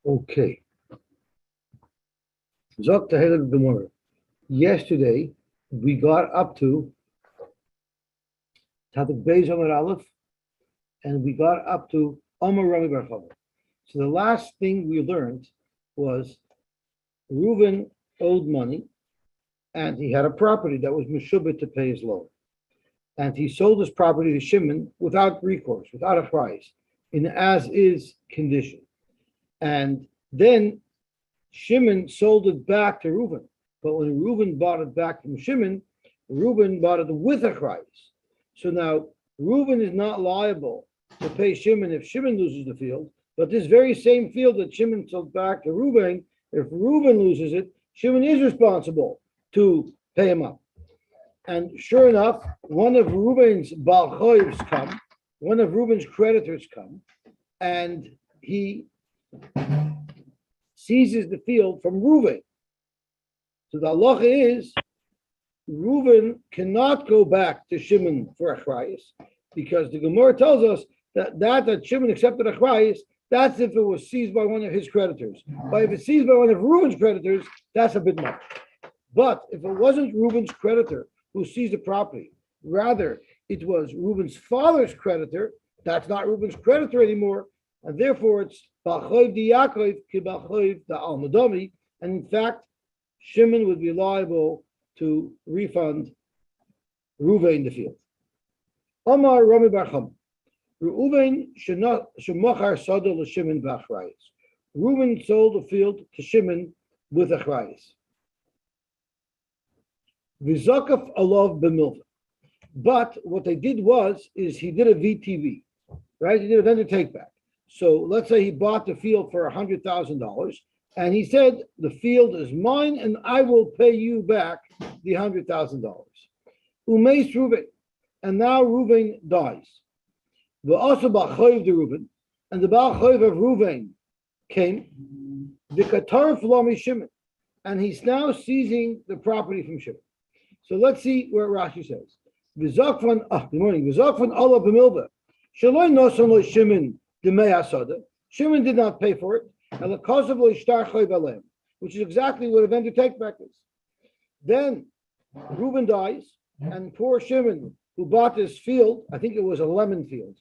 Okay. Zok Tehillah Gemara. Yesterday we got up to Tadik Beis Amar Aleph, and we got up to Amar Rami Bar Chava. So the last thing we learned was Reuven owed money, and he had a property that was meshubit to pay his loan, and he sold his property to Shimon without recourse, without a price, in as-is condition, and then Shimon sold it back to Reuven. But when Reuven bought it back from Shimon, Reuven bought it with a price. So now Reuven is not liable to pay Shimon if Shimon loses the field, but this very same field that Shimon sold back to Reuven, if Reuven loses it, Shimon is responsible to pay him up. And sure enough, one of Reuven's Balchoivs come, one of Reuven's creditors come, and he seizes the field from Reuven. So the halacha is Reuven cannot go back to Shimon for achrayis, because the Gemara tells us that Shimon accepted achrayis, that's if it was seized by one of his creditors. But if it's seized by one of Reuven's creditors, that's a bit much. But if it wasn't Reuven's creditor who seized the property, rather it was Reuven's father's creditor, that's not Reuven's creditor anymore, and therefore it's Balchoiv di Yaakov ki Balchoiv da Almadami, and in fact, Shimon would be liable to refund Reuven the field. Omar Rami Bar Chava, Reuven shemachar sada l'Shimon b'achrayis. Reuven sold the field to Shimon with achrayis. V'zakaf alav b'milva. But what they did is he did a VTV, right? He did a vendor take back. So let's say he bought the field for $100,000, and he said, the field is mine, and I will pay you back the $100,000. Umeis Reuven, and now Reuven dies. The also Balchoiv de Reuven, and the Balchoiv of Reuven came, the Qatar Flami Shimon, and he's now seizing the property from Shimon. So let's see where Rashi says. Good morning. V'zakvan Allah b'milva. Shaloi nosan lo Shimon demei asada. Shimon did not pay for it, which is exactly what a vendor take back is. Then Reuven dies, and poor Shimon, who bought this field, I think it was a lemon field,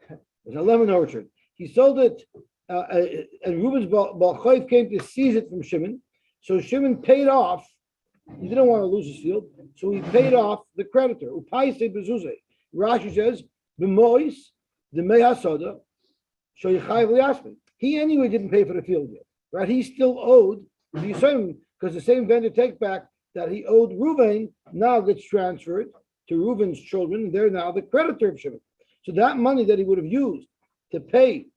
it was a lemon orchard. He sold it, and Reuven's Balchoiv came to seize it from Shimon. So Shimon paid off. He didn't want to lose his field, so he paid off the creditor. Rashi says, "B'mois the mehasoda shoyichayv liyasmin." He anyway didn't pay for the field yet, right? He still owed the Yosy, because the same vendor take back that he owed Reuven now gets transferred to Reuven's children, and they're now the creditor of Shimon. So that money that he would have used to pay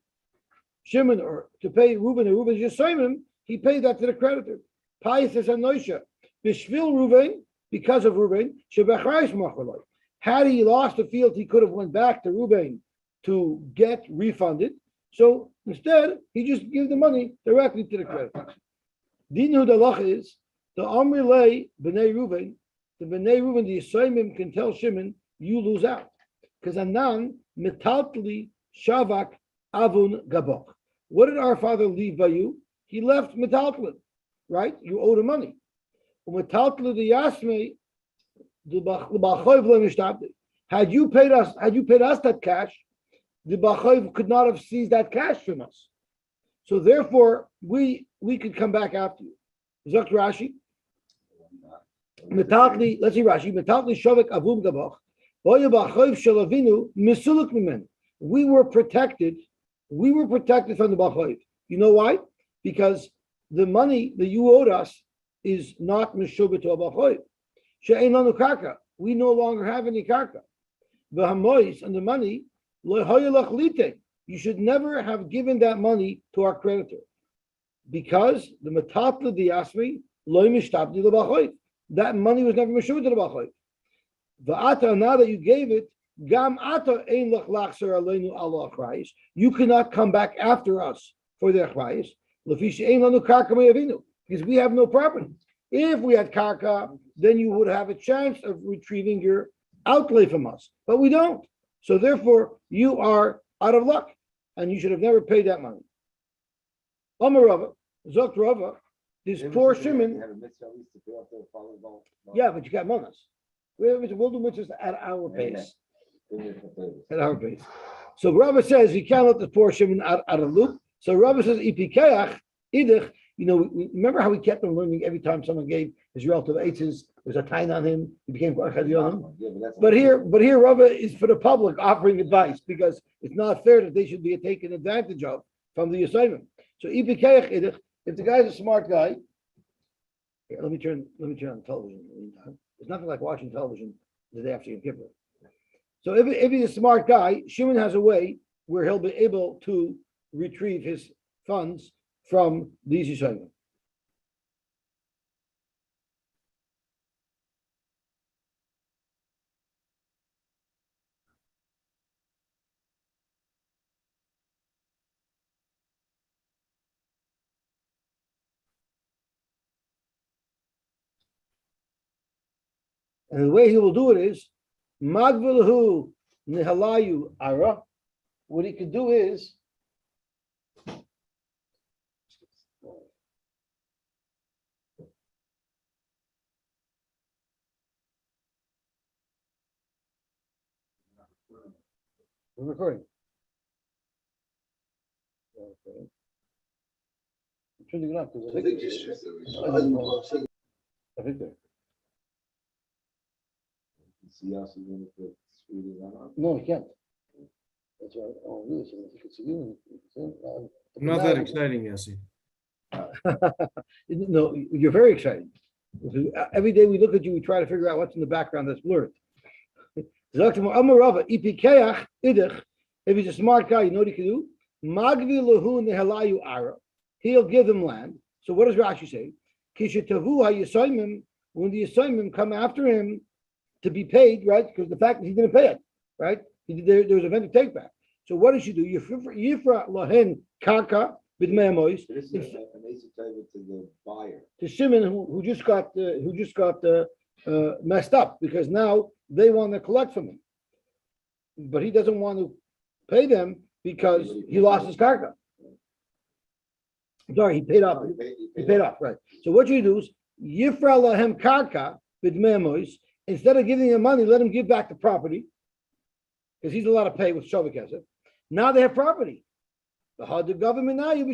Shimon or to pay Reuven and Reuven's Yosy, he paid that to the creditor. Pais is anoisha. Bishvil Reuven, because of Reuven, shebachrayis machaloi. Had he lost the field, he could have went back to Reuven to get refunded. So instead, he just gave the money directly to the creditors. Dinu dalach is the Amrilei b'nei Reuven, the b'nei Reuven, the Yisraelim can tell Shimon, you lose out, because anan metaltli shavak avun gabok. What did our father leave by you? He left metaltlin, right? You owe the money. Had you paid us that cash, the Balchoiv could not have seized that cash from us. So therefore, we could come back after you. Zok Rashi. Let's see Rashi. We were protected. We were protected from the Balchoiv. You know why? Because the money that you owed us is not meshubah to a Balchoiv. She'ein lanu karka. We no longer have any karka. V'hamois, and the money, you should never have given that money to our creditor, because the metatla diasmi loy mishtabdi lebalchoiv. That money was never meshubah to the balchoiv. Va'ata, now that you gave it, gam ata ein lach lachser aleinu ala achrayis. You cannot come back after us for the achrayis. Lefi she'ein lanu karka me'avinu, because we have no property. If we had karka, then you would have a chance of retrieving your outlay from us, but we don't. So therefore, you are out of luck, and you should have never paid that money. Amar Rava, Zok Rava, this poor Shimon. Yeah, but you got monas. We'll do mitzvahs at our pace. At our pace. So Rava says you can't let the poor Shimon out of loop. So Rava says Ipikeach Idich. Remember how we kept on learning every time someone gave his relative eitzes, there's a tain on him, he became Chadionim. But here Rava is for the public offering advice because it's not fair that they should be taken advantage of from the assignment. So Ipikeach Idich, if the guy's a smart guy, here, let me turn on television in the meantime. There's nothing like watching television the day after Yom Kippur. So if he's a smart guy, Shimon has a way where he'll be able to retrieve his funds from these Yisraelim. And the way he will do it is Magvilhu Nihalayu Ara. What he could do is we're recording. Okay. I'm turning it up because I think there. No, he can't. That's right. Oh, really? So you can see you. Not that exciting, Yosy. No, you're very exciting. Every day we look at you, we try to figure out what's in the background that's blurred. If he's a smart guy, you know what he can do? He'll give them land. So what does Rashi say? When the assignment come after him to be paid, right? Because the fact that he didn't pay it, right? There was a vendor take back. So what does she do? Yifra lahen karka b'dmeimois. This is an ace to the buyer. To Shimon, who just got messed up because now they want to collect from him, but he doesn't want to pay them because he lost his karka. Sorry, he paid off. He paid off, right? So what you do is Yifra lahem karka b'dmeimois. Instead of giving him money, let him give back the property because he's allowed to pay with Shavak Kesef. Now they have property. The government now you be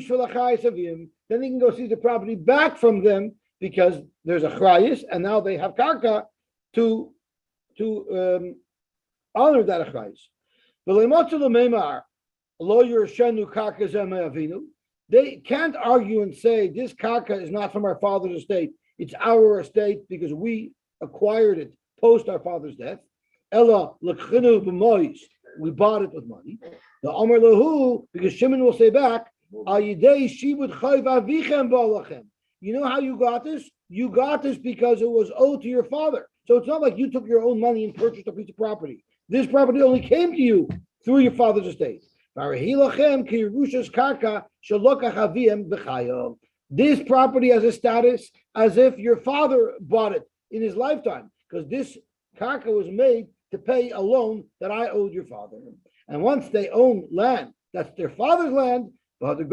then he can go seize the property back from them because there's a chrayis, and now they have karka to honor that chrayis. They can't argue and say this karka is not from our father's estate; it's our estate because we acquired it post our father's death. Ella l'chinu b'mois, we bought it with money. The Amar Lahu, because Shimon will say back, Ayidei shibud chayv avichem b'alachem. You know how you got this? You got this because it was owed to your father. So it's not like you took your own money and purchased a piece of property. This property only came to you through your father's estate. This property has a status as if your father bought it in his lifetime, because this karka was made to pay a loan that I owed your father. And once they own land, that's their father's land, and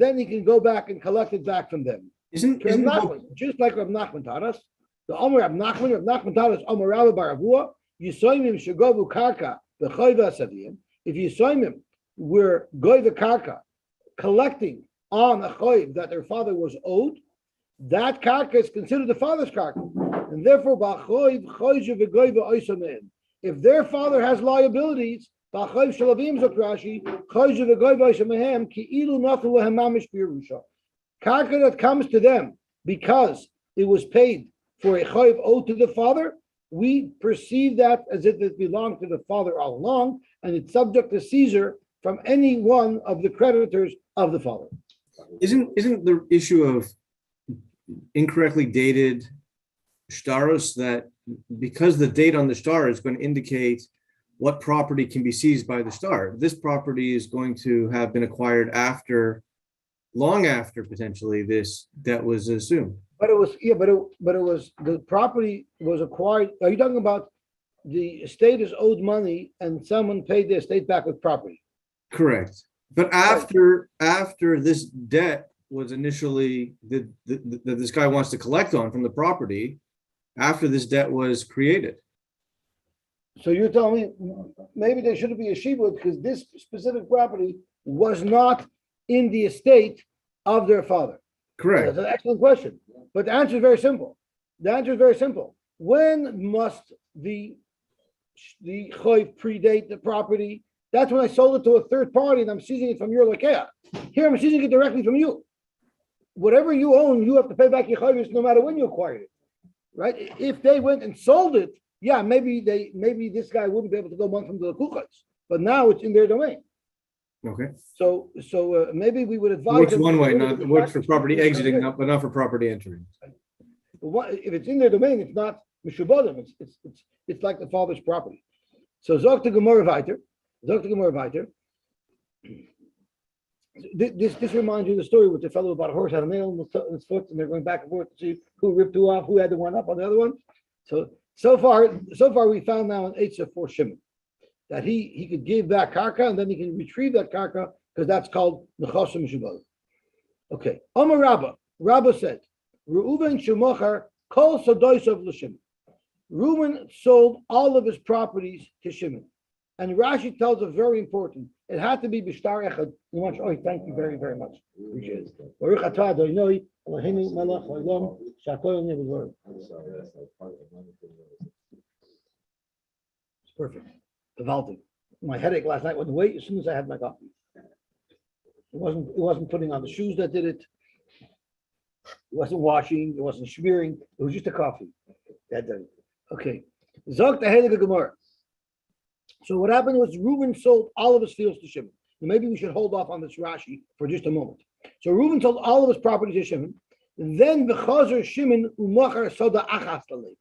then he can go back and collect it back from them. Isn't just like Rav Nachman taught us? The Omer Rav Nachman taught us Omer Rabba Baravua, Yisoimim Shagovu Karka B'Choyva Saviyim. If Yisoimim were Goyva Karka collecting on a choiv that their father was owed, that karka is considered the father's karka, and therefore if their father has liabilities, karka that comes to them because it was paid for a choiv owed to the father, we perceive that as if it belonged to the father all along, and it's subject to seizure from any one of the creditors of the father. Isn't the issue of incorrectly dated shtaros that because the date on the shtar is going to indicate what property can be seized by the shtar, this property is going to have been acquired long after potentially this debt was assumed. But it was the property was acquired. Are you talking about the estate is owed money and someone paid the estate back with property? Correct. But after this debt was initially that this guy wants to collect on from the property, after this debt was created. So you're telling me maybe there shouldn't be a shibud because this specific property was not in the estate of their father. Correct. That's an excellent question. But the answer is very simple. The answer is very simple. When must the choiv predate the property? That's when I sold it to a third party and I'm seizing it from your lakea. Here I'm seizing it directly from you. Whatever you own, you have to pay back your choivs no matter when you acquired it, right? If they went and sold it, yeah, maybe this guy wouldn't be able to go month from the kuchas, but now it's in their domain. Okay. So maybe we would advise. It works them one to way, go to not the it works for practice property of exiting, transfer. but not for property entering. If it's in their domain, it's not mishubadim. It's like the father's property. So zok to Gemara weiter. Zok to Gemara weiter. This reminds you of the story with the fellow about a horse had a nail in his foot, and they're going back and forth to see who ripped who off, who had the one up on the other one. So far we found now an Eitzah for Shimon that he could give back karka and then he can retrieve that karka because that's called nechasim mishubadim. Okay. Amar Rabba said, Reuven shemochar kol sadoisav l'Shimon. Reuven sold all of his properties to Shimon. And Rashi tells us very important. It had to be b'shtar echad. Oh, thank you very, very much. Appreciate it. Baruch atah Adonai Eloheinu melech haolam she'akol neh b'dvarim. I'm sorry, that's like part of the It's perfect. Gavaldik. My headache last night went away as soon as I had my coffee. It wasn't putting on the shoes that did it. It wasn't washing. It wasn't smearing. It was just a coffee. That did it. Okay. Zog the Heilige Gemara. So what happened was Reuven sold all of his fields to Shimon. And maybe we should hold off on this Rashi for just a moment. So Reuven sold all of his property to Shimon. And then v'chazer Shimon umachar soda achas l'Levi.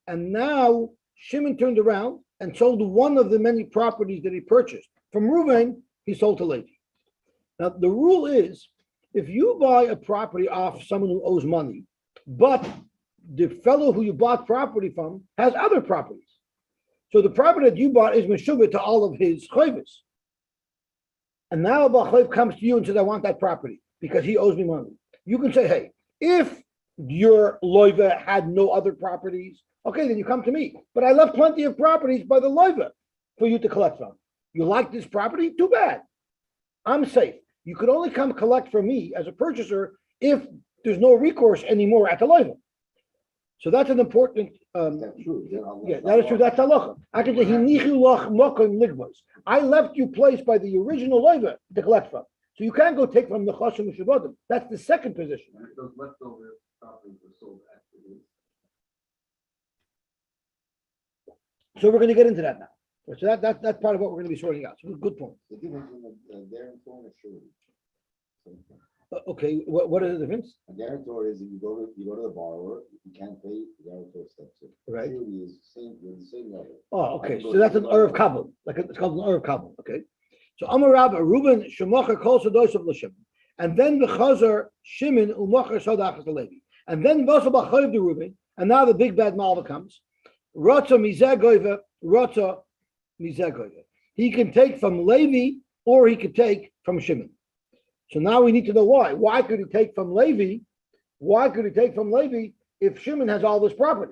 And now Shimon turned around and sold one of the many properties that he purchased. From Reuven, he sold to Levi. Now the rule is, if you buy a property off someone who owes money, but the fellow who you bought property from has other properties. So the property that you bought is meshuvah to all of his chayvus. And now a chayv comes to you and says, I want that property because he owes me money. You can say, hey, if your loiva had no other properties, okay, then you come to me. But I left plenty of properties by the loiva for you to collect from. You like this property? Too bad. I'm safe. You could only come collect from me as a purchaser if there's no recourse anymore at the loiva. So that's an important. That's true. Yeah, that is true. That's halacha. I can say hinichu lach makom ligvos. I left you place by the original loiva to collect from. So you can't go take from the chasim mishubadim. That's the second position. Those leftover properties were sold after this. So we're going to get into that now. So that's part of what we're going to be sorting out. So good point. The difference in a guarantor and a surety. Okay, what is the difference? A guarantor is if you go to the borrower, if you can't pay, the guarantor steps in. Right. Surety is you're the same level. Oh, okay. So that's an Erev Kabul. It's called an Erev Kabul. Okay. So Amar Rabba, Reuben Shemocher Kol Sados of L'Shimon, and then the Chazer Shimon Umocher Sodachas Levi, and then Vasabach Chayiv the Reuben, and now the big bad Malva comes. Rotza Mizagoiva, Rotza Mizagoiva. He can take from Levi or he could take from Shimon. So now we need to know why. Why could he take from Levi? Why could he take from Levi if Shimon has all this property?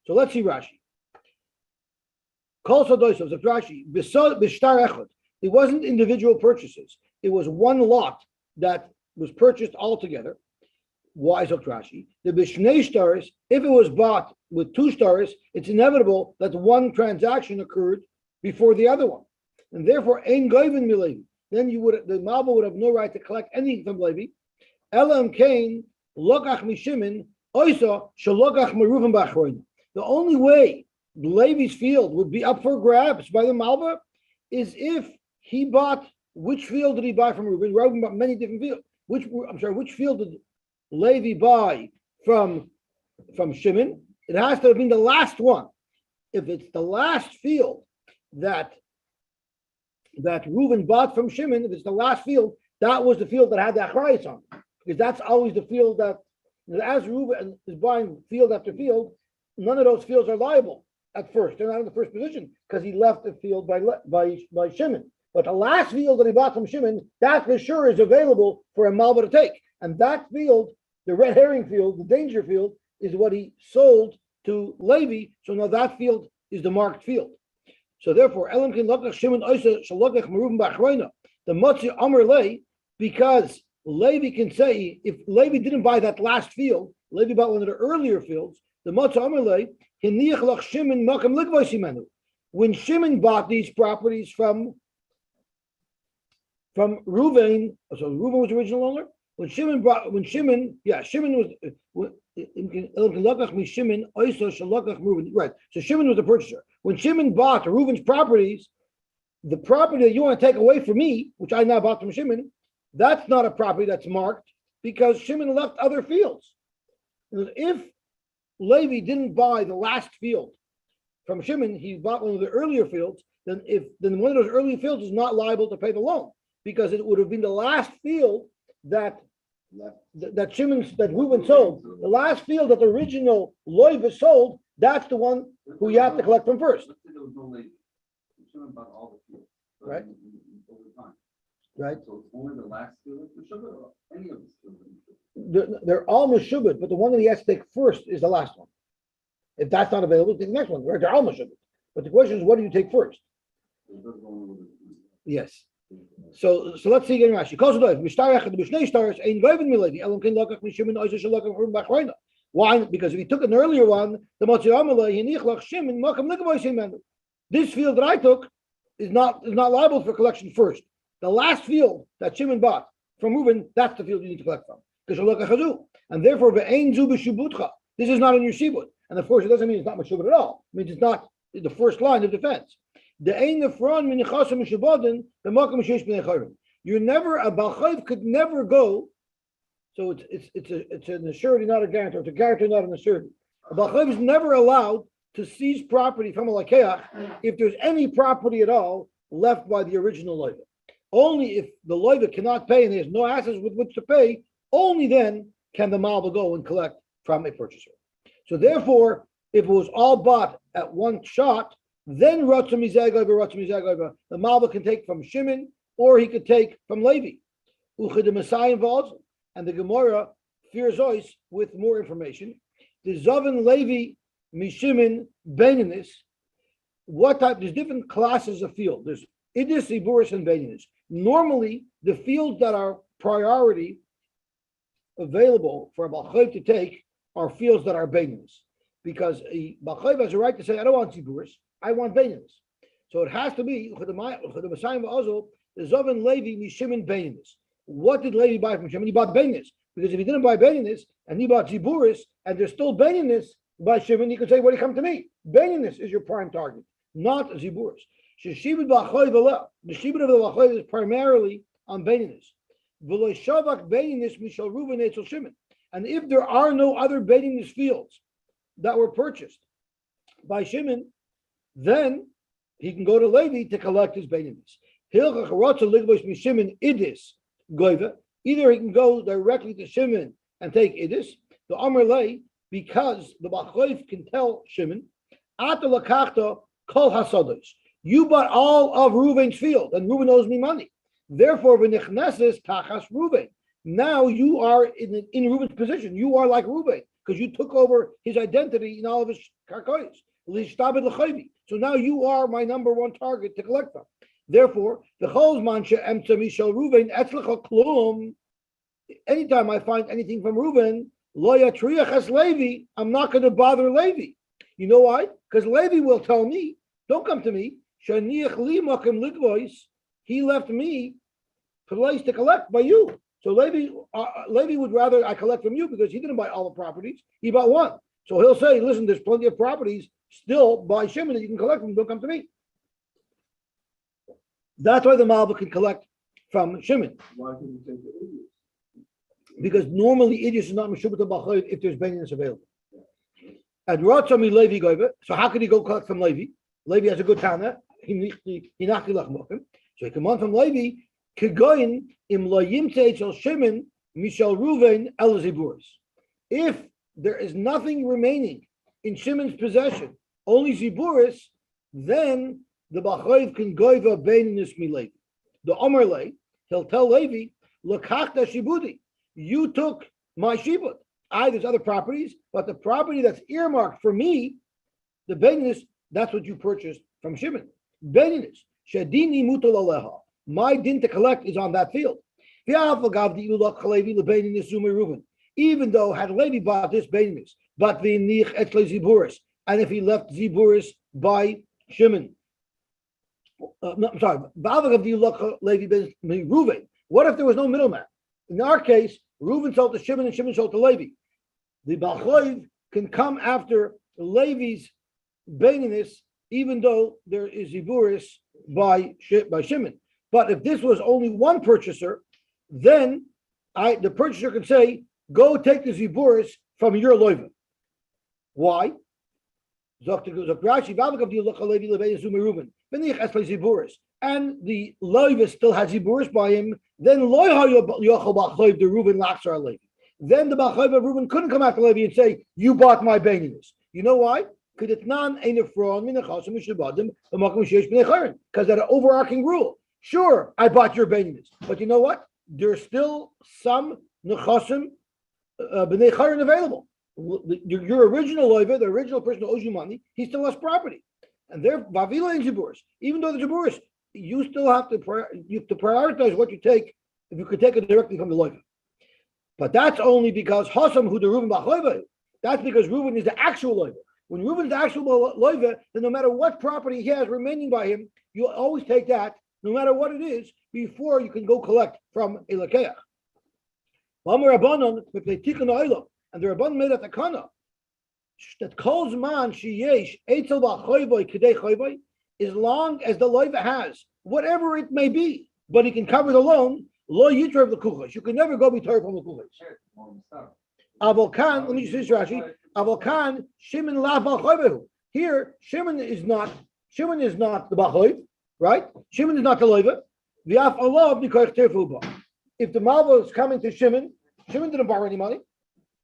So let's see Rashi. Kol Sadosos of Rashi, Bishtar Echad. It wasn't individual purchases. It was one lot that was purchased altogether. Why is Rashi? The Bishnei stars, if it was bought with 2 stars, it's inevitable that one transaction occurred before the other one. And therefore, Ein Goivin Milevi. Then the Malba would have no right to collect anything from Levi. Elam Kain, Lokach Mishimin, Oisa, Shalokach Meruvim Bachroin. The only way Levi's field would be up for grabs by the Malba is if he bought, which field did he buy from Reuben? Reuben bought many different fields. Which field did Levi buy from Shimon? It has to have been the last one. If it's the last field that Reuben bought from Shimon, if it's the last field, that was the field that had the achrayus on. Because that's always the field that, as Reuben is buying field after field, none of those fields are liable at first. They're not in the first position because he left the field by Shimon. But the last field that he bought from Shimon, that for sure is available for a Malva to take. And that field, the red herring field, the danger field, is what he sold to Levi. So now that field is the marked field. So therefore, Elamkin Lokach Shimon Oisa Shalokach Meruvim Bachroina, the Motzi Amr Lei, because Levi can say, if Levi didn't buy that last field, Levi bought one of the earlier fields, the Motzi Amr Lei, Hiniach Lach Shimon Makam Ligvoisimenu. When Shimon bought these properties from Reuven, so Reuven was the original owner. Shimon was right. So Shimon was the purchaser. When Shimon bought Reuven's properties, the property that you want to take away from me, which I now bought from Shimon, that's not a property that's marked because Shimon left other fields. If Levi didn't buy the last field from Shimon, he bought one of the earlier fields, then one of those earlier fields is not liable to pay the loan because it would have been the last field that Reuven sold. The last field that the original Loiva sold, that's the one who you have to collect from first. Right. Right. So it's only the last field, or any of the They're all meshubed, but the one that he has to take first is the last one. If that's not available, take the next one. Right? They're all meshubed. But the question is, what do you take first? Yes. So let's see again. Rashi. Why? Because if he took an earlier one, this field that I took is not liable for collection first. The last field that Shimon bought from Reuven, that's the field you need to collect from. And therefore, this is not in your shibud. And of course, it doesn't mean it's not meshubud at all. It means it's not the first line of defense. You're never a balchayv could never go. So it's an assurity, not a guarantor. It's a guarantor, not an assurity. A balchayv is never allowed to seize property from a lakeach if there's any property at all left by the original loiva. Only if the loiva cannot pay and he has no assets with which to pay, only then can the malva go and collect from a purchaser. So therefore, if it was all bought at one shot, then the malva can take from Shimon or he could take from Levi. And the Gemara fears Yosy with more information. The Zovan Levi Mishimin Beininis. What type? There's different classes of field. There's Idis, Iburis, and Beininis. Normally, the fields that are priority available for a balchayv to take are fields that are Beininis. Because a balchayv has a right to say, I don't want Ziburis, I want Beininis. So it has to be the Zovan Levi Mishimin Beininis. What did Levi buy from Shimon? He bought Beininis. Because if he didn't buy Beininis and he bought Ziburis and there's still Beininis by Shimon, he could say, "What do you come to me? Beininis is your prime target, not Ziburis." The shibud of the balchayv is primarily on Beininis. And if there are no other Beininis fields that were purchased by Shimon, then he can go to Levi to collect his Beininis. Either he can go directly to Shimon and take Idis, the Amr Lei, because the balchayv can tell Shimon, Ata lakachta kol hasados. You bought all of Reuven's field, and Reuven owes me money. Therefore, v'nichneses tachas Reuven. Now you are in Reuven's position. You are like Reuven because you took over his identity in all of his karkois. So now you are my number one target to collect from. Therefore, the cholzman she'emtza mishal Reuven etzlecha klum. Anytime I find anything from Reuven, lo yatriach es Levi, I'm not going to bother Levi. You know why? Because Levi will tell me, don't come to me. Shaniach li makim ligvois. He left me a place to collect by you. So Levi would rather I collect from you because he didn't buy all the properties. He bought one. So he'll say, listen, there's plenty of properties still by Shimon that you can collect from. Don't come to me. That's why the malva can collect from Shimon. Why can you take the idiot? Because normally idiots is not meshubah to balchayv if there's beninus available. And Ratzami Levi Goiva. So how could he go collect from Levi? Levi has a good tana. So he can want from Levi. Kegoin im lo yimtze etzel Shimon mishal Reuven el Ziburis. If there is nothing remaining in Shimon's possession, only Ziburis, then the balchayv can goiva beininus mi Levi. the Omerle, he'll tell Levi, Lakachta Shibudi, you took my shibud. There's other properties, but the property that's earmarked for me, the Beninis, that's what you purchased from Shimon. Beninis, Shadini Mutal Aleha. My din to collect is on that field. Even though had Levi bought this Beninis, but the Nich Etle Ziburis, and if he left Ziburis by Shimon, I'm sorry, what if there was no middleman? In our case, Reuven sold to Shimon and Shimon sold to Levi. The Balchoiv can come after Levi's Beninis, even though there is Ziburis by Shimon. But if this was only one purchaser, then the purchaser could say, go take the Ziburis from your Loiva. Why? And the Loiva still has Ziburis by him, then the Reuven Lachsar Levi. Then the Balchoiv of Reuven couldn't come after Levi and say, you bought my Beninis. You know why? Because that an overarching rule. Sure, I bought your Beninis, but you know what? There's still some nechasim b'nei chayrin available. Your original loiva, the original person who owes you money, he still has property, and they're vavila and ziburis. Even though the ziburis, you still have to prioritize what you take. If you could take it directly from the loiva, but that's only because Hasam who the Reuven b'chloiva. That's because Reuven is the actual loiva. When Reuven is the actual loiva, then no matter what property he has remaining by him, you'll always take that, no matter what it is, before you can go collect from a lakeach. And the Rabban made a takana that calls man sheyesh etzel b'choyboy kedei choyboy, as long as the loiva has whatever it may be, but he can cover the loan. Lo yitrav l'kuchos. You can never go be torah from the kuchos. Avokan, let me just say this, Rashi. Avokan Shimon la b'choybehu. Here, Shimon is not the b'choyb, right? Shimon is not the loiva. V'af alav nikoich terfu ba. If the malva is coming to Shimon, Shimon didn't borrow any money,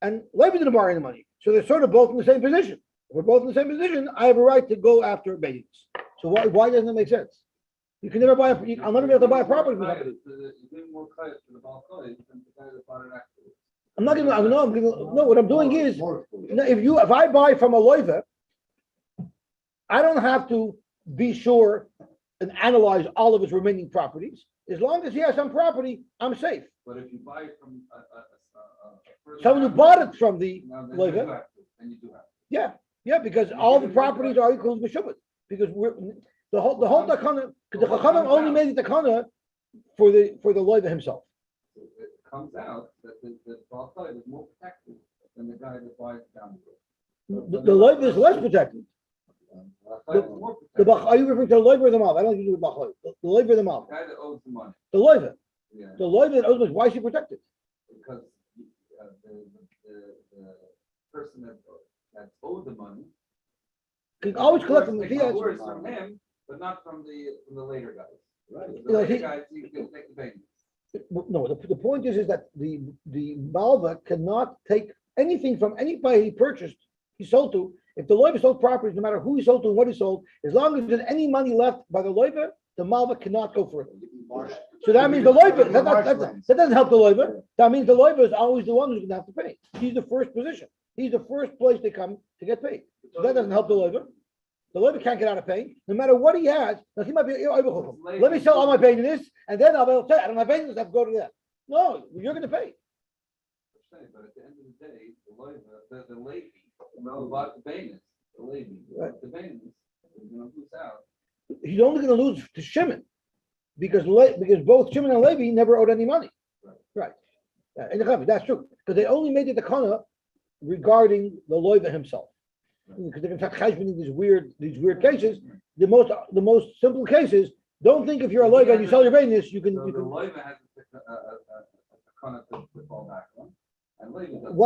and Levi didn't borrow any money. So they're sort of both in the same position. If we're both in the same position, I have a right to go after Beninis. So why doesn't that make sense? You can never buy I'll never be able to buy a property from somebody. I'm not giving. No. What I'm doing is, if I buy from a loiva, I don't have to be sure and analyze all of his remaining properties. As long as he has some property, I'm safe. But if you buy from Someone who bought it from the loiva, then you do have to. yeah, because all the properties are equal to Meshubot. Because the whole takana, because the Chachamim only made the takana for the loiva himself. It comes out that the Balchoiv is more protected than the guy that buys down the road. The loiva is less protected. Are you referring to the loiva or the malva? I don't think you do the Balchoiv. The loiva or the malva? The guy that owes the money. The loiva. Yeah. The loiva that owes money. Why is he protected? Because the person that's owed the money Can always collect from the takes fiat. words from him, but not from the later guys. Right. The later guys, you can take the payment. No, the point is that the malva cannot take anything from anybody he purchased, he sold to. If the loiva sold properties, no matter who he sold to and what he sold, as long as there's any money left by the loiva, the malva cannot go further. So that means the loiva, that doesn't help the loiva. That means the loiva is always the one who's going to have to pay. He's the first position. He's the first place they come to get paid. So that doesn't help the loiva. The loiva can't get out of paying, no matter what he has. Now he might be, let me sell all my paying to this, and then I'll be able to say, I don't have paying this, I have to go to that. No, you're going to pay. But at the end of the day, the loiva, the lady, who bought the Bainis, the lady, the Bainis, is going to lose out. He's only going to lose to Shimon, because both Shimon and Levi never owed any money. Right. And that's true, because they only made the takana regarding the loiva himself. Because they can talk in these weird cases. The most simple cases. Don't think if you're a loiva and you sell your business, you can. So the loiva has a takana to fall back on, and Levi doesn't.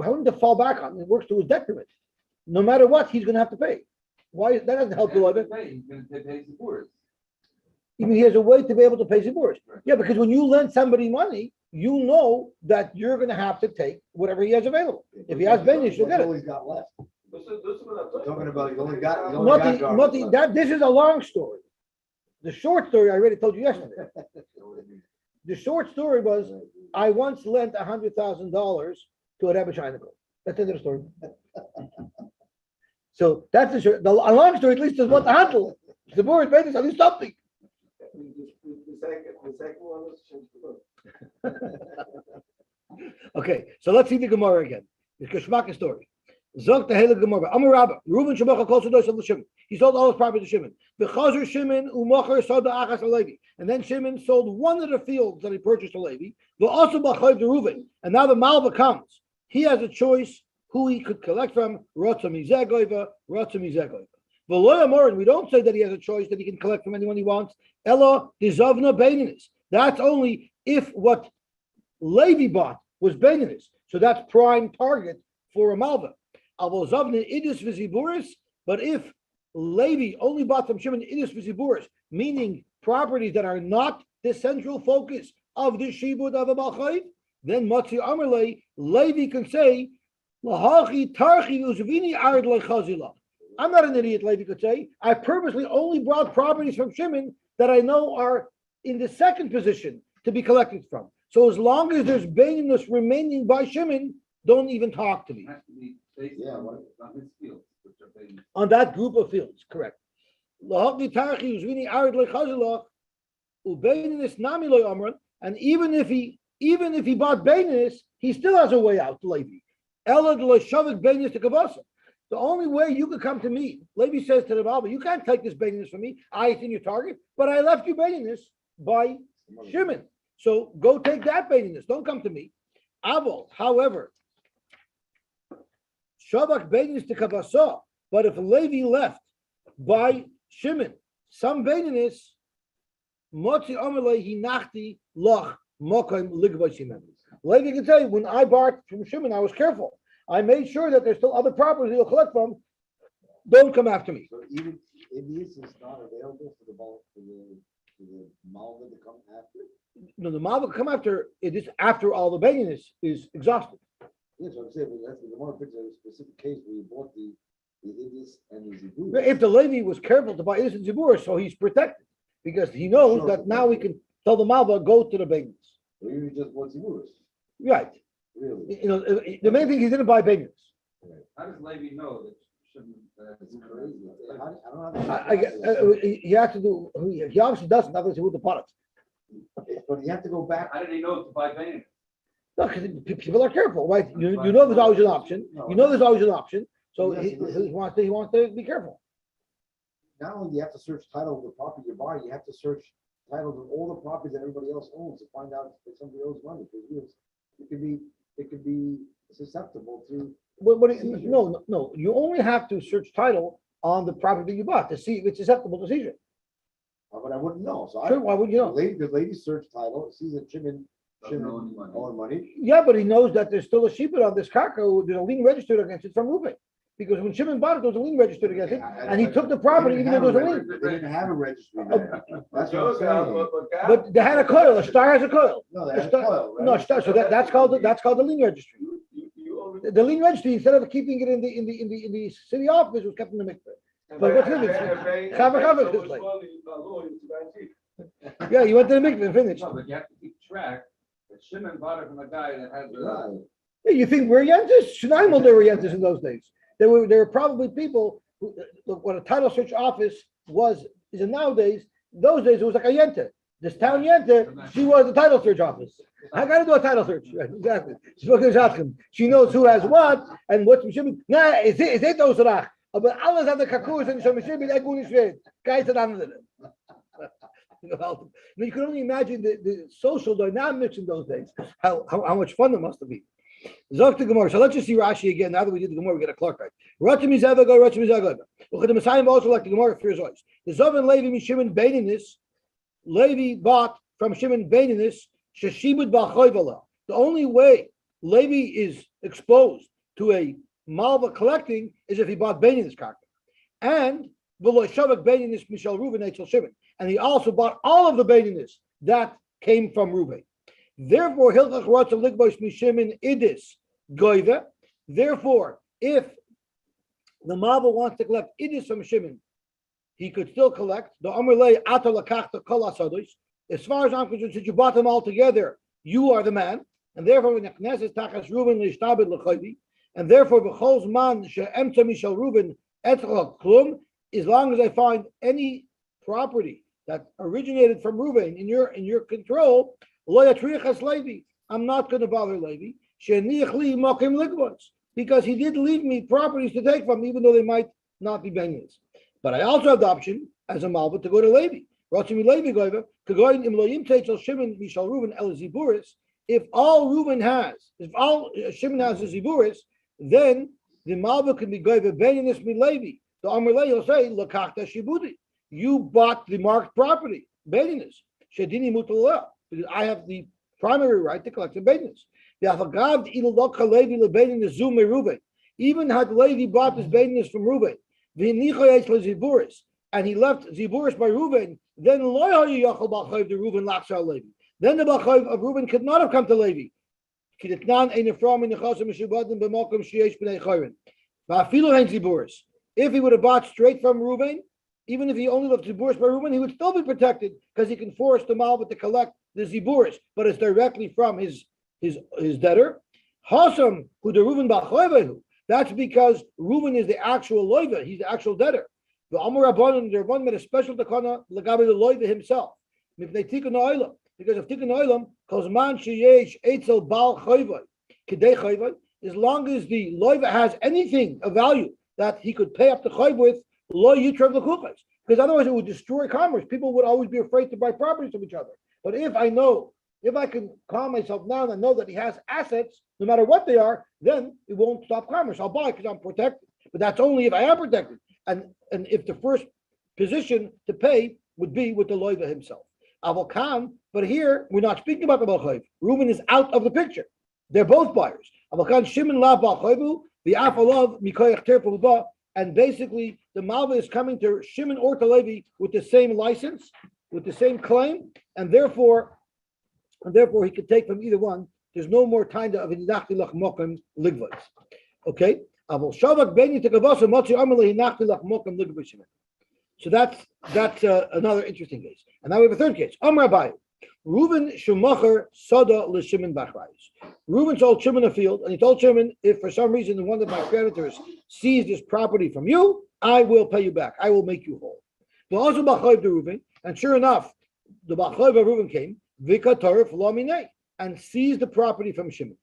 How to fall back on? It works to his detriment. No matter what, he's going to have to pay. Why? That doesn't help the loiva. He's going to pay Ziburis. Even he has a way to be able to pay Ziburis. Yeah, because when you lend somebody money, you know that you're going to have to take whatever he has available. If he has business, you'll get All it. he's got left. This is what I'm Talking about, you only got This is a long story. The short story I already told you yesterday. The short story was I once lent $100,000 to a Rebbe Sheinkel. That's the end of the story. So that's the short. The long story at least is what the handle. The board made it. I do something. The second one was changed the book. Okay, so let's see the Gemara again. The Kishmaka story. Zog the Hele Gemara. Amar Rabba. Reuven Shemacha Kol Sodos of Shimon. He sold all his property to Shimon. V'chazer Shimon u'mocher soda achas Levi. And then Shimon sold one of the fields that he purchased to Levi. V'asu b'chayv to Reuven. And now the Malva comes. He has a choice who he could collect from. Rotza mizeh goiva, Rotza mizeh goiva. V'lo yamorin. We don't say that he has a choice that he can collect from anyone he wants. Ella dizavna beininis. That's only if what Levi bought was beininis. So that's prime target for a Malva. But if Levi only bought from Shimon idus v'ziburis, meaning properties that are not the central focus of the shibud of a balchayv, then Matzi Amarle, Levi can say, "Lahachi tarchi uzvini ard lechazila." I'm not an idiot. Levi could say, "I purposely only brought properties from Shimon that I know are in the second position to be collected from. So as long as there's baininess remaining by Shimon, don't even talk to me." It has to be based on his fields, which are being. On that group of fields, correct. And even if he bought bainis, he still has a way out to Levi. The only way you could come to me, Levi says to the Bible, you can't take this bainis from me. It's in your target, but I left you bainis by Shimon. So go take that bainis. Don't come to me. Avol, however, Shavak bainis to Kavasa. But if Levi left by Shimon some bainis, Motzi Amalei Hinachti Loch Mokaim Ligvay Shimon. Levi can say, when I bought from Shimon, I was careful. I made sure that there's still other properties he'll collect from. Don't come after me. So even if this is not available for the Malva to come after? No, the Malva come after it is after all the bainis is exhausted. Yes, I'm saying, but that's the more picture of a specific case where you bought the Idis and the Zibur. If the Levi was careful to buy innocent Zibur, so he's protected because he knows that now we can tell the Malva go to the bainis. Or even just bought Ziburis. Right. Really? You know, the main thing he didn't buy bainis. How does Levi know that shouldn't? It's crazy. I don't know. He has to do. He obviously doesn't have to do with the product. But you have to go back. How did he know to buy Bane? No, because people are careful, right? You know, there's always an option. You know, there's always an option. So Yes, he wants to be careful. Not only do you have to search title of the property you're buying, you have to search titles of all the properties that everybody else owns to find out if somebody owes money. Because it could be susceptible to. No. You only have to search title on the property you bought to see if it's susceptible to seizure. But I wouldn't know. So Sure, why would you know? The lady search title, sees that Shimon owing money. Yeah, but he knows that there's still a sheepet on this cargo. There's a lien registered against it from Ruben. Because when Shimon bought it, there was a lien registered against it, and he took the property even though there was a lien. They didn't have a registry there. That's what I'm saying. But they had a coil. A star has a coil. No, they had a coil, right? No, a star. So that's called the lien registry. The lien registry, instead of keeping it in the city office, was kept in the mikveh. But what's the difference? Chava is like. Yeah, you went to the mikveh and finished. No, but you have to keep track that Shimon bought it from a guy that had the. Yeah, you think we're Yentis? Shneimel, they were Yentis in those days. There were probably people who, look, what a title search office is nowadays. Those days it was like a Yenta. This town Yenta, she was the title search office. I got to do a title search. Right, exactly. She knows who has what and what's Shimon. Nah, is it those rach? But alles an der Kakus and Shimon Egun is red. Guys and andere. You can only imagine the social dynamics in those days. How much fun it must have been. Zok to Gemara. So let's just see Rashi again. Now that we did the Gemara, we get a clock right. Rashi Mizava go. Rashi Mizava go. Look, the Messiah also like the Gemara for his voice. The Zav and Levi Shimon Baininus. Levi bought from Shimon Baininus. Sheshibud Ba'choivala. The only way Levi is exposed to a Malva collecting is if he bought Baininus karka. And V'lo Shavak Baininus Mishal Ruven Eichel Shimon. And he also bought all of the Baininus that came from Ruven. Therefore, Hilchach Ratz Ligbosh Mishimin Idis Goiva. Therefore, if the Malva wants to collect Idis from Shimon, he could still collect. The Amrlei Ata Lakachta Kol Asados. As far as I'm concerned, since you bought them all together, you are the man. And therefore, when the Knesset Tachas Reuven Lishtabed L'Chayvi, and therefore, B'chol's man she'emtza mishal Reuven etzchol klum, as long as I find any property that originated from Reuven in your control, lo yatrichas Levi, I'm not going to bother Levi. She'niach li mokim ligvos, because he did leave me properties to take from, even though they might not be beinos. But I also have the option as a malva to go to Levi. If all Reuven has, if all Shimon has is Ziburis, then the Malva can be goyve beinis mi Levi. The Amrlei will say, Lakachta shibudi. You bought the marked property, beinis. Shedini mutalah, because I have the primary right to collect the beinis. Even had Levi bought this beinis from Reuven, and he left Ziburis by Reuven, then the Reuven lachsar Levi. Then the Bachayv of Reuven could not have come to Levi. If he would have bought straight from Reuven, even if he only left Ziburis by Reuven, he would still be protected because he can force the Malva to collect the Ziburis, but it's directly from his debtor. Hasam, who the Reuven Bachayv, that's because Reuven is the actual loiva, he's the actual debtor. The Amar Rabbanan, the Rabbanan made a special takana lagabe the loiva himself. Because of Tikkun Olam, because man sheyesh etzel bal chayvay, kedei chayvay, as long as the loiva has anything of value that he could pay up the chayv with, lo yitrav l'kuchas. Because otherwise it would destroy commerce. People would always be afraid to buy properties from each other. But if I can calm myself down and know that he has assets, no matter what they are, then it won't stop commerce. I'll buy because I'm protected. But that's only if I am protected. And if the first position to pay would be with the loiva himself. Avokam, but here we're not speaking about the Balchayv. Reuben is out of the picture. They're both buyers. Avokam Shimon la Balchayvu, the Afalav Mikoyach Terpulba, and basically the Malva is coming to Shimon or to Levi with the same license, with the same claim, and therefore he could take from either one. There's no more time of Hinachtilach Mokim Ligvas. Okay? Avol Shavak Beni Tekavasa Motzi Amale Hinachtilach Mokim Ligvas. So that's another interesting case. And now we have a third case. Amar Abai. Reuven Shemacher Soda LeShimon Bachrayis. Reuven told Shimon a field, and he told Shimon, if for some reason one of my creditors seized this property from you, I will pay you back. I will make you whole. But also Bachayv to Reuven, and sure enough, the Bachayv of Reuven came, Vika Torif Laminei, and seized the property from Shimon.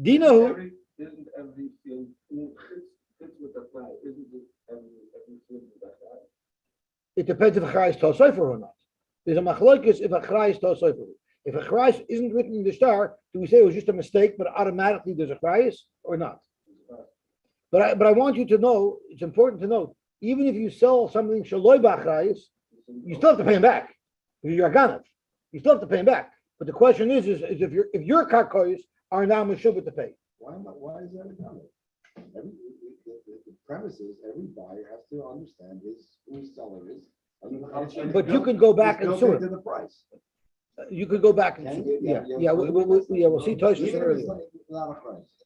Dinahu. Isn't every field fits with the flag? Isn't it every field with that flag? It depends if a chrais tosofer or not. There's a machlokes if a chrais tosofer. If a chrais isn't written in the star, do we say it was just a mistake, but automatically there's a chrais or not? But I want you to know, it's important to know, even if you sell something shaloi b'achrais, you still have to pay him back. If you're a ganav, you still have to pay him back. But the question is if your karkois are now meshubah to pay. Why is that a comment? The premise is every buyer has to understand who his seller is. But you can go back and sue to him. the price. You could go back and Can sue. you? We'll see Toshis Even if earlier. it's without a price.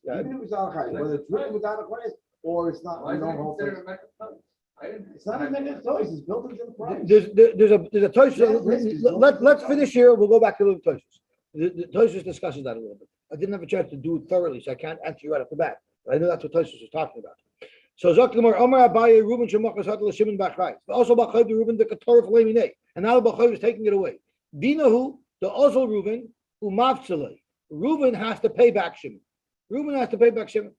Yeah. Even if it's without a price, whether it's written without a price or it's not. Why is it no whole considered price. a mechanism? It's not a negative choice. It's built into the price. There's a Toshis. Let's finish here. We'll go back to the Toshis. The Toshis discusses that a little bit. I didn't have a chance to do it thoroughly, so I can't answer you right off the bat. But I know that's what Toshis was talking about. So Zaktimar Omar Abaye Reuben Shemachas Hatal Shimon Bachrai. Also Bachai the Reuben the Kator Flamine. And now Bachai is taking it away. Dinahu the Ozil Reuben Umavtzele. Reuben has to pay back Shimon. Reuben has to pay back Shimon.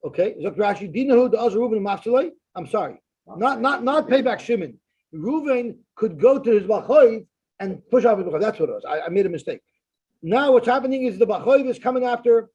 Okay, Zok Rashi Dinahu the Ozil Reuben Umavtzele. I'm sorry, not pay back Shimon. Reuben could go to his Bachai and push off his Bachai. That's what it was. I made a mistake. Now what's happening is the Bachai is coming after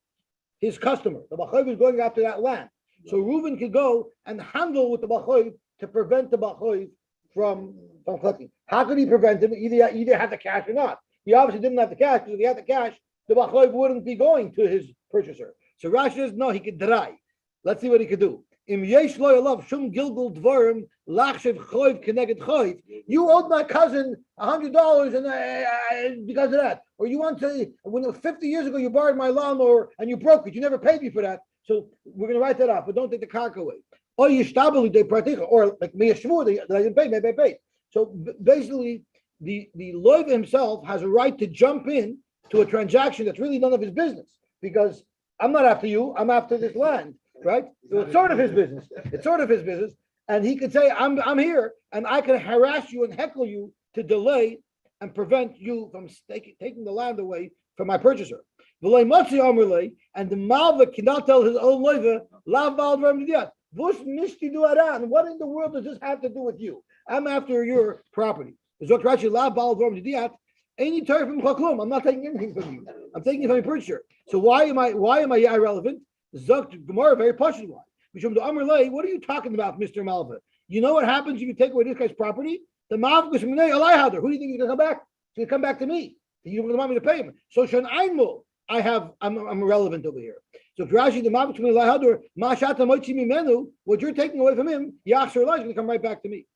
his customer. The Bachai is going after that land. So Reuben could go and handle with the Bachoi to prevent the Bachoi from collecting. How could he prevent him? Either have the cash or not. He obviously didn't have the cash, because if he had the cash, the Bachoi wouldn't be going to his purchaser. So Rashi says, no, he could dry. Let's see what he could do. Im yesh lo yalav shum gilgul dvarim lachshev choiv keneged choiv. You owed my cousin $100 and because of that. Or you want to, when 50 years ago you borrowed my lawnmower and you broke it, you never paid me for that. So we're going to write that off, but don't take the karka away. or yishtabeli de pratika, or like me shvur that I didn't pay, maybe I paid. So basically, the loiva himself has a right to jump in to a transaction that's really none of his business, because I'm not after you, I'm after this land, right? So it's sort of his business. It's sort of his business, and he could say, "I'm here, and I can harass you and heckle you to delay and prevent you from taking the land away from my purchaser." And the malva cannot tell his own loiva, what in the world does this have to do with you? I'm after your property. I'm not taking anything from you. I'm taking it from your purchaser. So why am I irrelevant? Zok Gemara, very partially why. What are you talking about, Mr. Malva? You know what happens if you take away this guy's property? The Malva goes, who do you think is gonna come back? He's gonna come back to me. You don't want me to pay him. So Shan Einmul, I'm irrelevant over here. So Rashi, the Malva between Lahadur, Mashata Mochi Mimenu, what you're taking away from him, Yachshar Allah is gonna come right back to me.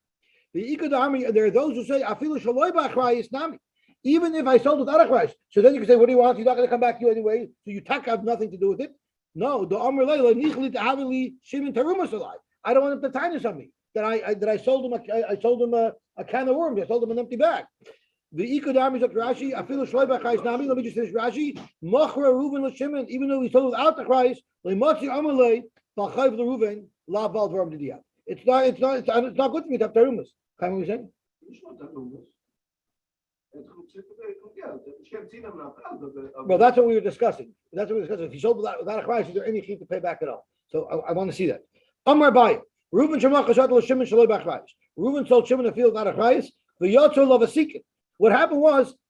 The Ikad Army, there are those who say, Afilu Shaloi Bachrayis Nami. Even if I sold without a price. So then you can say, what do you want? He's not going to come back to you anyway. So you have nothing to do with it. No, the Amr Leila, Nichli Tahavili Shimon Tarumas alive. I don't want him to tinus on me. That I sold him a can of worms. I sold him an empty bag. The Ikad Army of Rashi, Afilu Shaloi Bachrayis Nami. Let me just finish Rashi. Machra Reuven Shimon, even though he sold without the price, Lemotzi Amr Leila, Bachayv the Reuven, La Val Dvarim Didiyah. It's not good for me to have tarumas. What are we saying? Well, that's what we were discussing. If he sold without a price, is there any fee to pay back at all? So I want to see that. Amar Bayit. Reuven Shimon Shaloi Bachrayis. Reuven sold Shimon a field without a price. The Yotzo Lavasikin. What happened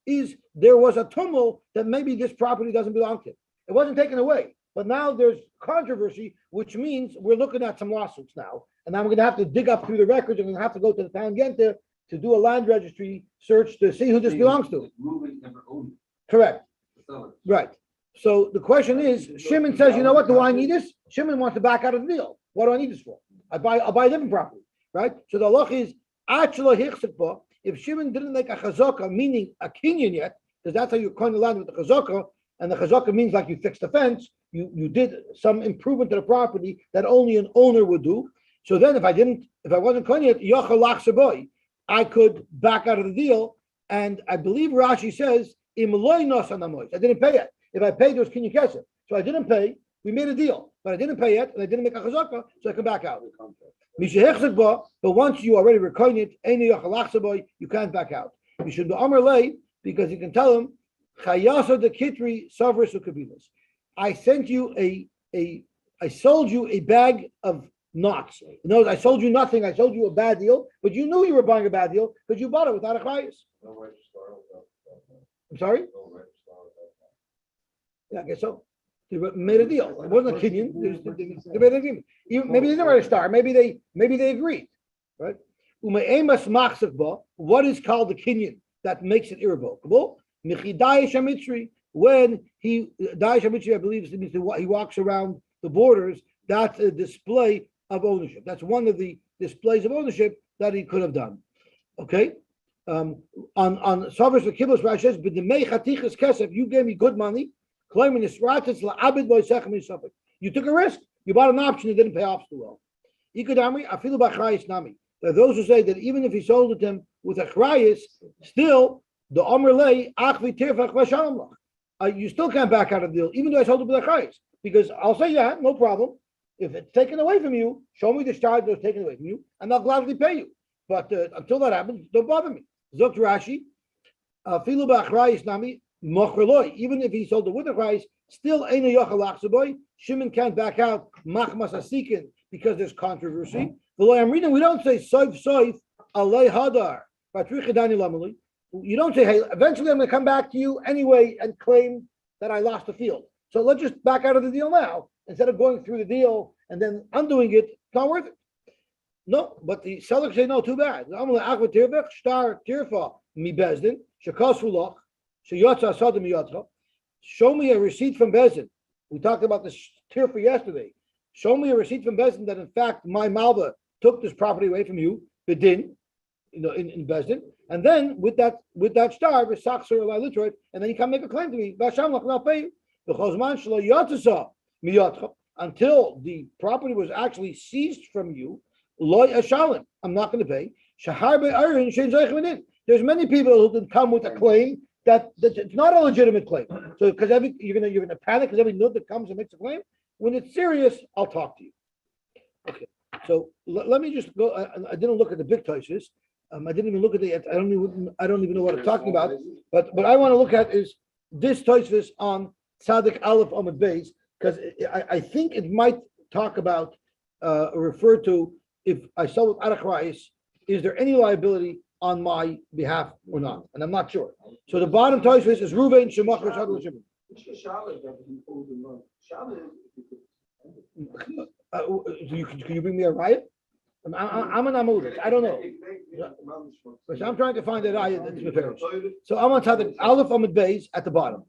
is there was a tumult that maybe this property doesn't belong to him. It wasn't taken away, but now there's controversy, which means we're looking at some lawsuits now. And now we're going to have to dig up through the records, and we're going to have to go to the town Gente to do a land registry search to see who this belongs to. Reuven never owned it. Correct. The seller. Right. So the question is, Shimon says, you know what, do I need this? Shimon wants to back out of the deal. What do I need this for? I'll buy a different property, right? So the halach is, if Shimon didn't make a chazaka, meaning a kinyan yet, because that's how you coin the land with the chazaka, and the chazaka means like you fixed the fence, you did some improvement to the property that only an owner would do. So then if I wasn't coin yet, I could back out of the deal. And I believe Rashi says, I didn't pay it. If I paid, there was kinyan kesef. So I didn't pay. We made a deal, but I didn't pay it, and I didn't make a chazaka, so I can back out. But once you already recoined it, you can't back out. You should be Amar Lei, because you can tell him, Chayasa de Kitri Savris Ukabilas. I sold you a bag of knots. In other words, I sold you nothing. I sold you a bad deal, but you knew you were buying a bad deal because you bought it without a chayas. I'm sorry? Yeah, I guess so. They made a deal. It wasn't a kinyan. They made an agreement. Maybe they didn't write a star. Maybe they agreed, right? What is called the kinyan that makes it irrevocable? When he I believe it means he walks around the borders. That's a display of ownership. That's one of the displays of ownership that he could have done. Okay. On Savers the Kibbutz Rashi says, "But the mei chatichas kesef, you gave me good money. Claiming this ratzitz la'abed boisechem misafik. You took a risk. You bought an option that didn't pay off too well. Ikadami afilu b'chrayis nami. There are those who say that even if he sold it to him with a chrayis, still the Omer lei achvi tirfach v'shalom lach. You still can't back out of the deal, even though I sold it with a chrayis. Because I'll say that, no problem. If it's taken away from you, show me the charge that was taken away from you, and I'll gladly pay you. But until that happens, don't bother me. Zok Rashi, afilu b'chrayis nami. Even if he sold it with a price, still ain't a yochel achsaboy. Shimon can't back out machmas asikin because there's controversy. The way I'm reading, we don't say soif alei hadar. You don't say, hey, eventually I'm going to come back to you anyway and claim that I lost the field. So let's just back out of the deal now instead of going through the deal and then undoing it. It's not worth it. No, but the seller say no, too bad. Star tirfa mi bezdin shekosfulach. Show me a receipt from Bezin. We talked about this tirfa yesterday. Show me a receipt from Bezin that in fact my Malva took this property away from you, Bedin, in Bezin, and then with that star, and then you can make a claim to me. I'll pay you. until the property was actually seized from you, loy ashalim, I'm not going to pay. Shahar be'arin shein zoich min. There's many people who can come with a claim that it's not a legitimate claim. So because you're gonna panic because every note that comes and makes a claim. When it's serious, I'll talk to you. Okay. So let me just go. I didn't look at the big touches. I didn't even look at the. I don't even know what I'm talking about. But what I want to look at is this touches on Tzaddik Aleph Amud Beis, because I think it might talk about refer to if I sell with Arach, is there any liability on my behalf or not? And I'm not sure. So the bottom touches is Ruvain Shemach Rashad Shimon. Can you bring me a riot? I'm an Amud. I don't know. But I'm trying to find a riot that's prepared. So I'm on Tzaddik Aleph Amud Beis at the bottom.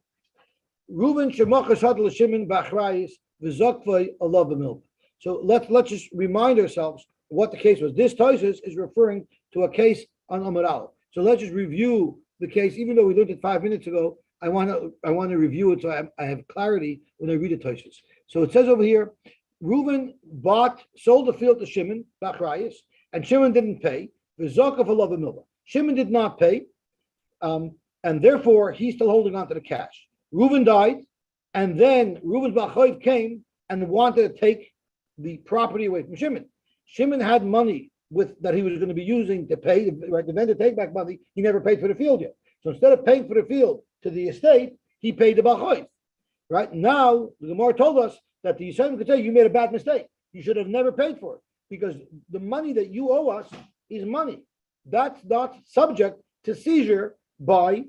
Reuven Shemach Rashad Shimon Bachrayis V'Zokvay Allah B'Milk. So let's just remind ourselves what the case was. This Tosis is referring to a case on Amud Aleph. So let's just review the case. Even though we looked at 5 minutes ago, I want to review it so I have clarity when I read the Tosis. So it says over here, Reuven sold the field to Shimon Bachrayis, and Shimon didn't pay. V'Zokv Allah B'Milk. Shimon did not pay, and therefore he's still holding on to the cash. Reuven died, and then Reuven's Bachayv came and wanted to take the property away from Shimon. Shimon had money that he was going to be using to pay the vendor take back money. He never paid for the field yet. So instead of paying for the field to the estate, he paid the Bachayv. Right now, the Gemara told us that the Yisraelim could say you made a bad mistake. You should have never paid for it because the money that you owe us is money. That's not subject to seizure by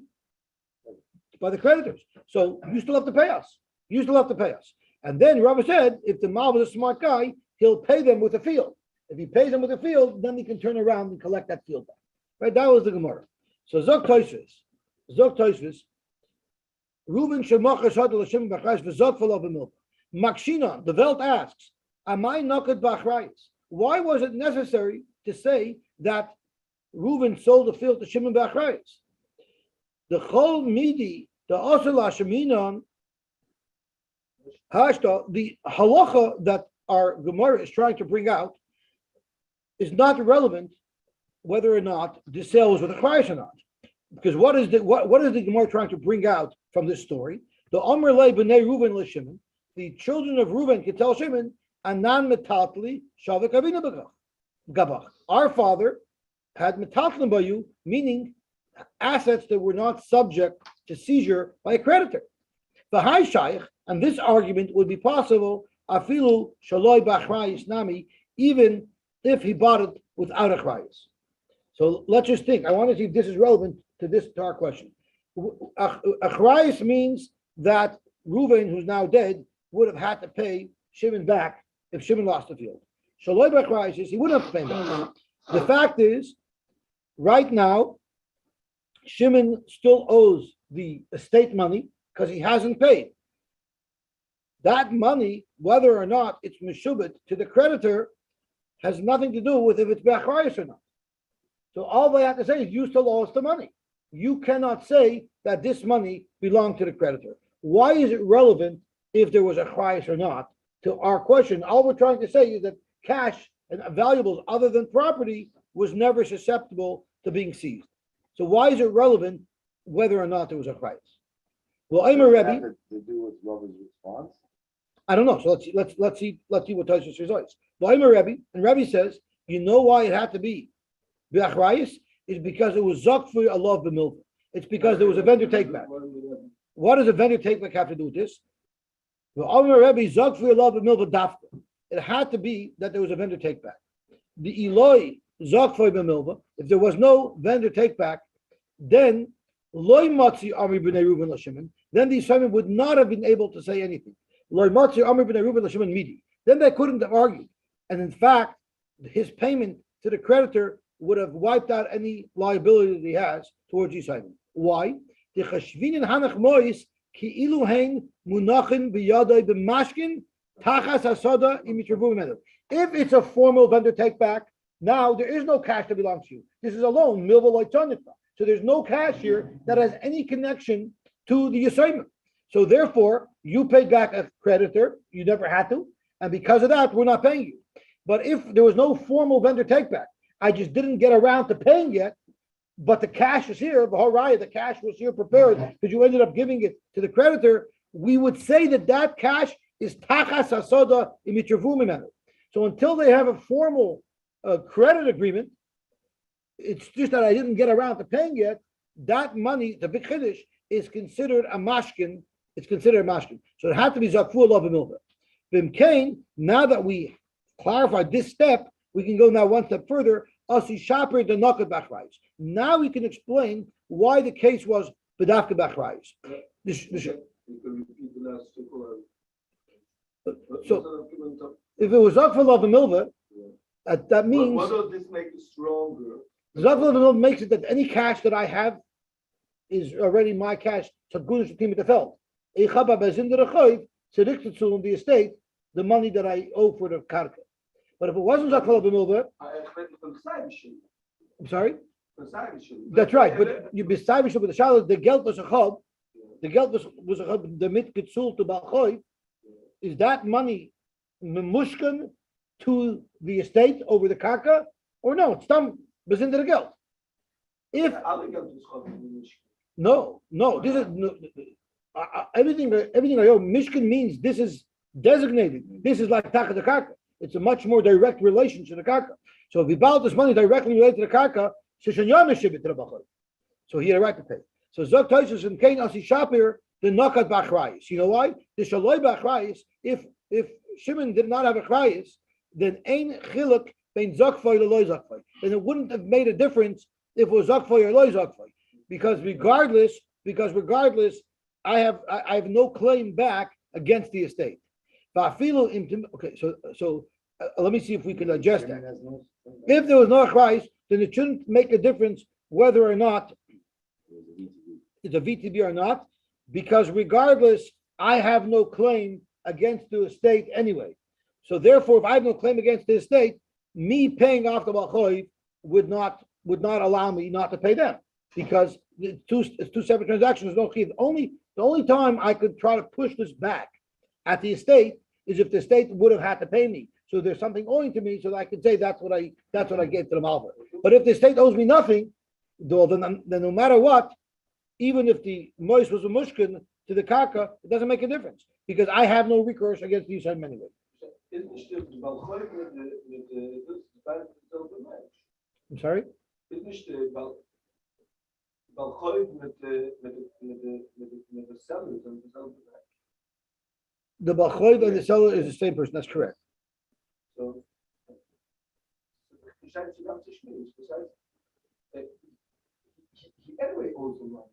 the creditors. So you still have to pay us. You still have to pay us. And then Rava said, if the Mal was a smart guy, he'll pay them with a field. If he pays them with a field, then he can turn around and collect that field back. Right? That was the Gemara. So Zok Tosfos, Reuven Shemach Rashad L'Shem B'Chrayis V'Zok V'Lo B'Milk. Makshina, the Welt asks, Amai Noked B'Chrayis? Why was it necessary to say that Reuven sold the field to Shimon B'Chrayis? The Chol Midi, the Osela Sheminon, Hashta, the halacha that our Gemara is trying to bring out is not relevant whether or not the sale was with a Christ or not. Because what is the Gemara trying to bring out from this story? The Omer Le B'nei Reuven LeShimon, the children of Reuven can tell Shimon, Anan metatli shavik avina gabach. Our father had metatlim by you, meaning assets that were not subject to seizure by a creditor. The high shaykh, and this argument would be possible, afilu shaloi b'achrayis nami, even if he bought it without achrayis. So let's just think. I want to see if this is relevant to our question. Achrayis means that Reuven, who's now dead, would have had to pay Shimon back if Shimon lost the field. Shaloi b'achrayis is he wouldn't have to pay back. The fact is, right now, Shimon still owes the estate money because he hasn't paid. That money, whether or not it's meshubit to the creditor, has nothing to do with if it's be'achrayis or not. So all they have to say is you still owe us the money. You cannot say that this money belonged to the creditor. Why is it relevant if there was a achrayis or not to our question? All we're trying to say is that cash and valuables other than property was never susceptible to being seized. So why is it relevant whether or not there was a achrayis? Well, I'm a Rebbe. To do with Rava's response? I don't know. So let's see what Tosfos results. Well, I'm a Rebbe, and Rebbe says, you know why it had to be be'achrayis is because it was zok for Allah b'milva. It's because there was a vendor take back. What does a vendor take back have to do with this? Well, I'm a Rebbe zok for Allah b'milva dafka. It had to be that there was a vendor take back. The Eloi zok for b'milva. If there was no vendor take back, then loy matzi Amri b'nei Reuven l'Shimon. Then the Yisraelim would not have been able to say anything. Loy matzi Amri b'nei Reuven l'Shimon midi. Then they couldn't have argued. And in fact, his payment to the creditor would have wiped out any liability that he has towards Yisraelim. Why? If it's a formal vendor take back, now there is no cash that belongs to you. This is a loan, milva loitonica. So there's no cash here that has any connection to the Yisraelim. So therefore, you paid back a creditor, you never had to, and because of that, we're not paying you. But if there was no formal vendor take back, I just didn't get around to paying yet, but the cash is here, the cash was here prepared because you ended up giving it to the creditor, we would say that cash is tachas hasoda imitravu. So until they have a formal credit agreement, it's just that I didn't get around to paying yet. That money, the big chiddush, is considered a mashkin. It's considered a mashkin. So it had to be zakful of a milva. Bimkain, now that we clarified this step, we can go now one step further. Asi shaper the nakat bachrayis. Now we can explain why the case was bedafka bachrayis. So if it was zakful of a milva, that means. What does this make it stronger? Zakful of a milva makes it that any cash that I have is already my cash. So good team at the feld. The estate, the money that I owe for the karka. But if it wasn't zakful of a milva, I'm sorry. That's right. But you beside with the shadow, the geld was a chab. The geld was a chab. The mit getzult to balchoy. Is that money memushkan to the estate over the karka, or no? It's done within the geld. If no, this is everything I owe. Mishkan means this is designated. This is like taka the karka. It's a much more direct relation to the karka. So if he borrowed this money directly related to the karka, so he had a right to pay. So Zok Tosus and Kain Asi Shapir, the Nakat Bachrayis. You know why? The Shaloi Bachrayis, if Shimon did not have a Chrayis, then Ein Chiluk Bein Zokfoy to Loi Zokfoy. Then it wouldn't have made a difference if it was Zokfoy or Loi Zokfoy. Because regardless, I have no claim back against the estate. Okay, so let me see if we can adjust that. If there was no Chrayis, then it shouldn't make a difference whether or not it's a VTB or not, because regardless, I have no claim against the estate anyway. So therefore, if I have no claim against the estate, me paying off the Balchoy would not allow me not to pay them, because it's two separate transactions. No chiv. The only time I could try to push this back at the estate is if the estate would have had to pay me. So there's something owing to me, so that I can say that's what I gave to the Malva. But if the estate owes me nothing, then no matter what, even if the mois was a mushkin to the karka, it doesn't make a difference because I have no recourse against the Yisrael anyway. I'm sorry? The Balchoy and the seller is the same person. That's correct. So, he anyway owes the money.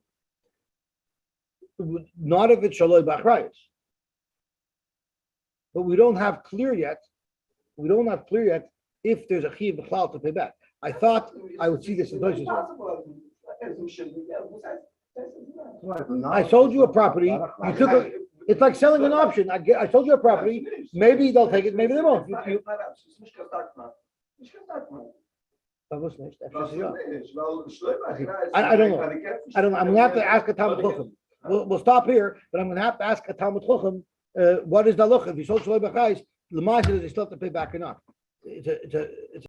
Not if it's Shaloi Bachrayis. But we don't have clear yet if there's a chiv b'chlal to pay back. I thought I would see this in Tosh's. I sold you a property. You took it. It's like selling an option. I sold you a property. Maybe they'll take it. Maybe they won't. I don't know. I'm going to have to ask a Talmud Chochem. We'll stop here, but I'm going to have to ask a Talmud Chochem what is the look? If you sold Shaloi B'chayis, the margin is they still have to pay back or not. It's